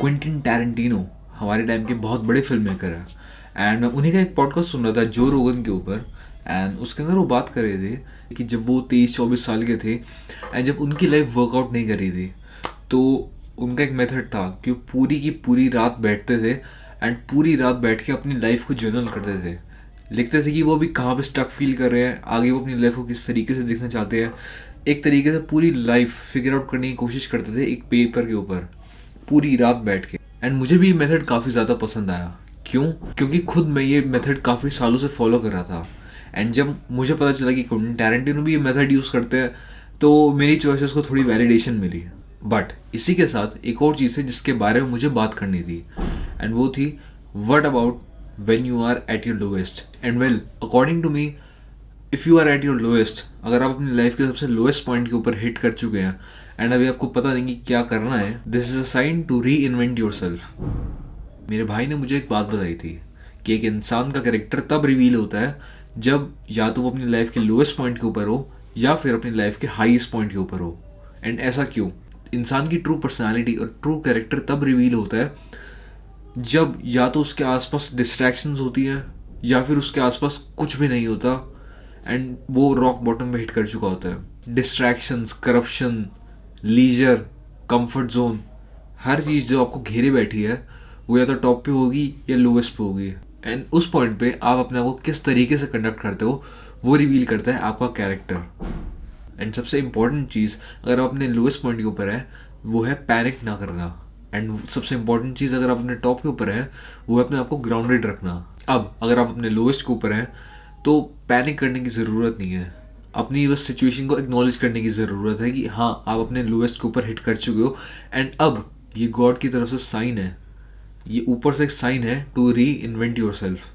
Quentin Tarantino हमारे time के बहुत बड़े फिल्म मेकर हैं। एंड मैं उन्हीं का एक पॉडकास्ट सुन रहा था जो रोगन के ऊपर। एंड उसके अंदर वो बात कर रहे थे कि जब वो 23-24 साल के थे एंड जब उनकी लाइफ वर्कआउट नहीं कर रही थी, तो उनका एक मेथड था कि वो पूरी की पूरी रात बैठते थे एंड पूरी रात बैठ के अपनी लाइफ को जर्नल करते थे। लिखते थे कि वो अभी कहाँ पे स्टक फील कर रहे हैं, आगे वो अपनी लाइफ को किस तरीके से देखना चाहते हैं। एक तरीके से पूरी लाइफ फिगर आउट करने की कोशिश करते थे एक पेपर के ऊपर पूरी रात बैठ के। एंड मुझे भी ये मेथड काफ़ी ज़्यादा पसंद आया। क्यों? क्योंकि खुद मैं ये मेथड काफ़ी सालों से फॉलो कर रहा था। एंड जब मुझे पता चला कि क्विंटन टैरेंटिनो भी ये मेथड यूज़ करते हैं, तो मेरी चॉइसेस को थोड़ी वैलिडेशन मिली। बट इसी के साथ एक और चीज़ है जिसके बारे में मुझे बात करनी थी, एंड वो थी what about when you are at your lowest. And well, according to me, if you are at your lowest, अगर आप अपनी लाइफ के सबसे लोएस्ट पॉइंट के ऊपर हिट कर चुके हैं एंड अभी आपको पता नहीं कि क्या करना है, this is a sign to reinvent yourself. मेरे भाई ने मुझे एक बात बताई थी कि एक इंसान का कैरेक्टर तब रिवील होता है जब या तो वो अपनी लाइफ के लोएस्ट पॉइंट के ऊपर हो या फिर अपनी लाइफ के हाईएस्ट पॉइंट के ऊपर हो। एंड ऐसा क्यों? इंसान की ट्रू पर्सनालिटी और ट्रू कैरेक्टर तब रिवील होता है जब या तो उसके आसपास डिस्ट्रैक्शंस होती हैं या फिर उसके आसपास कुछ भी नहीं होता एंड वो रॉक बॉटम पे हिट कर चुका होता है। Distractions, corruption, leisure, comfort zone, हर चीज़ जो आपको घेरे बैठी है वो या तो टॉप पे होगी या लोवेस्ट पे होगी। एंड उस पॉइंट पे आप अपने आप को किस तरीके से कंडक्ट करते हो वो रिवील करता है आपका कैरेक्टर। एंड सबसे इम्पॉर्टेंट चीज़ अगर आप अपने लोएस्ट पॉइंट के ऊपर है वो है पैनिक ना करना। एंड सबसे इम्पॉर्टेंट चीज़ अगर आप अपने टॉप के ऊपर हैं वो है अपने आप को ग्राउंडेड रखना। अब अगर आप अपने लोएस्ट के ऊपर हैं तो पैनिक करने की ज़रूरत नहीं है। अपनी बस सिचुएशन को एक्नॉलेज करने की ज़रूरत है कि हाँ, आप अपने लोएस्ट के ऊपर हिट कर चुके हो एंड अब ये गॉड की तरफ से साइन है, ये ऊपर से एक साइन है to reinvent yourself.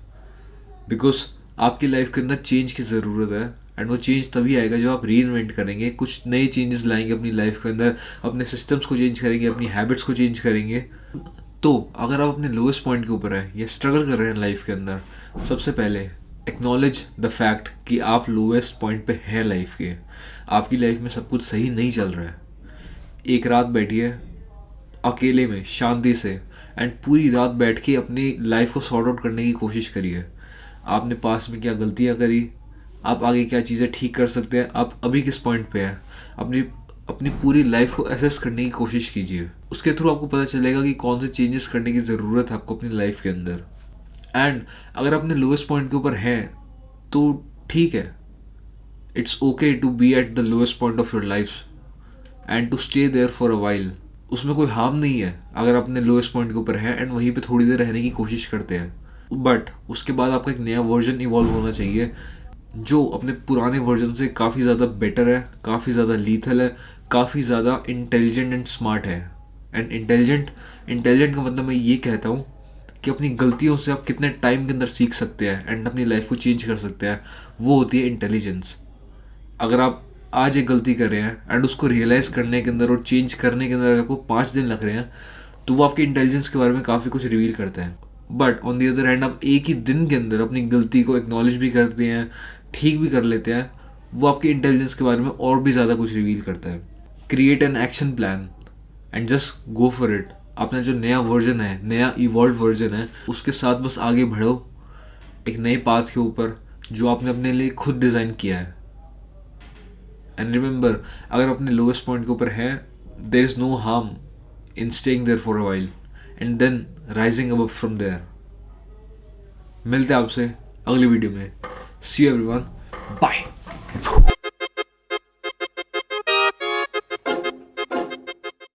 Because आपकी लाइफ के अंदर चेंज की ज़रूरत है एंड वो चेंज तभी आएगा जब आप री इन्वेंट करेंगे, कुछ नए चेंजेस लाएंगे अपनी लाइफ के अंदर, अपने सिस्टम्स को चेंज करेंगे, अपनी हैबिट्स को चेंज करेंगे। तो अगर आप अपने लोएस्ट पॉइंट के ऊपर हैं या स्ट्रगल कर रहे हैं लाइफ के अंदर, सबसे पहले एक्नॉलेज द फैक्ट कि आप लोएस्ट पॉइंट पे हैं लाइफ के। आपकी लाइफ में सब कुछ सही नहीं चल रहा है। एक रात बैठिए अकेले में शांति से एंड पूरी रात बैठ के अपनी लाइफ को सॉर्ट आउट करने की कोशिश करिए। आपने पास्ट में क्या गलतियाँ करी, आप आगे क्या चीज़ें ठीक कर सकते हैं, आप अभी किस पॉइंट पे हैं, अपनी अपनी पूरी लाइफ को एसेस करने की कोशिश कीजिए। उसके थ्रू आपको पता चलेगा कि कौन से चेंजेस करने की ज़रूरत है आपको अपनी लाइफ के अंदर। एंड अगर अपने लोएस्ट पॉइंट के ऊपर हैं तो ठीक है, it's okay to be at the lowest point of your life and to stay there for a while. उसमें कोई हार्म नहीं है अगर अपने लोएस्ट पॉइंट के ऊपर हैं एंड वहीं पे थोड़ी देर रहने की कोशिश करते हैं। बट उसके बाद आपका एक नया वर्जन इवॉल्व होना चाहिए जो अपने पुराने वर्जन से काफ़ी ज़्यादा बेटर है, काफ़ी ज़्यादा लीथल है, काफ़ी ज़्यादा इंटेलिजेंट एंड स्मार्ट है। एंड इंटेलिजेंट का मतलब मैं ये कहता हूँ कि अपनी गलतियों से आप कितने टाइम के अंदर सीख सकते हैं एंड अपनी लाइफ को चेंज कर सकते हैं, वो होती है इंटेलिजेंस। अगर आप आज एक गलती कर रहे हैं एंड उसको रियलाइज़ करने के अंदर और चेंज करने के अंदर अगर आपको 5 दिन लग रहे हैं तो वो आपके इंटेलिजेंस के बारे में काफ़ी कुछ रिवील करता है। But on the other hand आप एक ही दिन के अंदर अपनी गलती को एक्नॉलेज भी करते हैं, ठीक भी कर लेते हैं, वो आपके इंटेलिजेंस के बारे में और भी ज़्यादा कुछ रिवील करता है। Create an action plan and just go for it. अपना जो नया वर्जन है, नया इवॉल्व वर्जन है, उसके साथ बस आगे बढ़ो एक नए पाथ के ऊपर जो आपने अपने लिए खुद डिज़ाइन किया है। एंड रिमेंबर, अगर अपने लोएस्ट पॉइंट के ऊपर हैं, there is no harm in staying there for a while and then rising above from there. मिलते हैं आपसे अगली वीडियो में। See you everyone, bye.